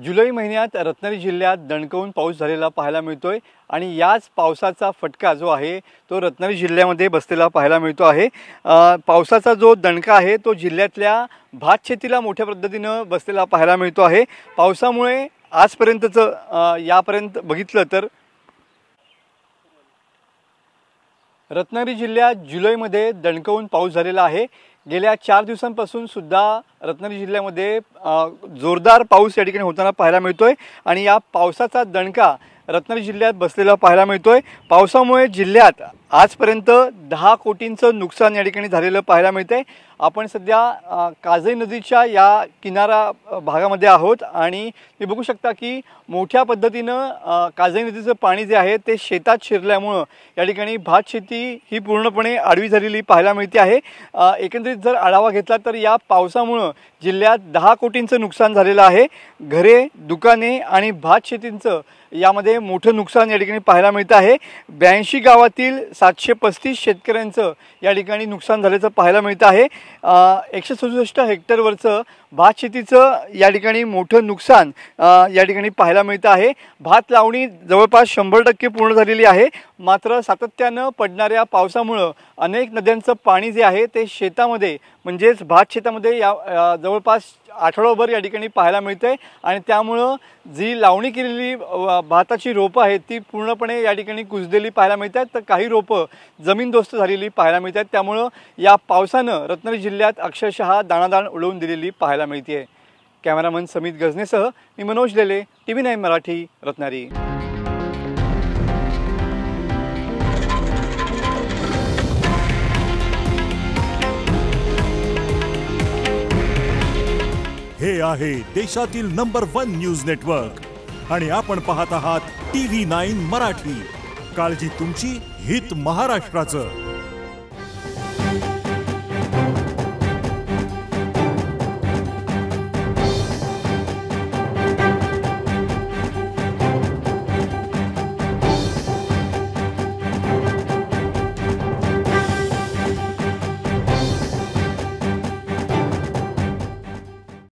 जुलै महिन्यात रत्नागिरी जिल्ह्यात दणकवून पाऊस झालेला पाहायला मिळतोय आणि याच पावसाचा फटका जो आहे तो रत्नागिरी जिल्ह्यामध्ये बसलेला पाहायला मिळतो आहे। पावसाचा जो दणका आहे तो जिल्ह्यातल्या भात शेतीला मोठ्या पद्धतीने बसलेला पाहायला मिळतो आहे। पावसामुळे आजपर्यंतचं यापर्यंत बघितलं तर रत्नागिरी जिल्ह्यात जुलैमध्ये दणकवून पाऊस झालेला आहे। गेल्या 4 दिवसांपासून सुद्धा रत्नागिरी जिल्ह्यामध्ये जोरदार पाऊस या ठिकाणी होताना पाहायला मिळतोय आणि या पावसाचा दणका रत्नागिरी जिल्ह्यात बसलेला पाहायला मिळतोय। पावसामुळे जिल्ह्यात आजपर्यंत 10 कोटींचं नुकसान या ठिकाणी झालेलं पाहायला मिळतंय। आपण सध्या काजई नदीच्या या किनारा भागामध्ये आहोत आणि तुम्ही बघू शकता की मोठ्या पद्धतीनं काजई नदीचं पाणी जे आहे ते शेतात शिरल्यामुळे या ठिकाणी भात शेती ही पूर्णपणे आडवी झालेली पाहायला मिळते आहे। एकंदरीत जर आढावा घेतला तर या पावसामुळे जिल्ह्यात 10 कोटींचं नुकसान झालेलं आहे। घरे, दुकाने आणि भात शेतींचं यामध्ये मोठं नुकसान या ठिकाणी पाहायला मिळतं आहे। 82 गावातील 735 शेतकऱ्यांचं या ठिकाणी नुकसान झाल्याचं पाहायला मिळतं आहे। 167 हेक्टरवरचं भात शेतीचं या ठिकाणी मोठं नुकसान या ठिकाणी पाहायला मिळतं आहे। भात लावणी जवळपास 100% पूर्ण झालेली आहे, मात्र सातत्यानं पडणाऱ्या पावसामुळे अनेक नद्यांचं पाणी जे आहे ते शेतामध्ये म्हणजेच भात शेतामध्ये या जवळपास आठवडाभर या ठिकाणी पाहायला मिळते आणि त्यामुळं जी लावणी केलेली भाताची रोपं आहेत ती पूर्णपणे या ठिकाणी कुजलेली पाहायला मिळतात, तर काही रोपं जमीनदोस्त झालेली पाहायला मिळतात। त्यामुळं या पावसानं रत्नागिरी जिल्ह्यात अक्षरशः दाणादाण उडवून दिलेली पाहायला मिळते। कॅमेरामन समित गजनेसह मी मनोज लेले, TV9 मराठी, रत्नागिरी। हे आहे देशातील नंबर 1 न्यूज नेटवर्क आणि आपण पाहत आहात TV9 मराठी। काळजी तुमची, हित महाराष्ट्राचं।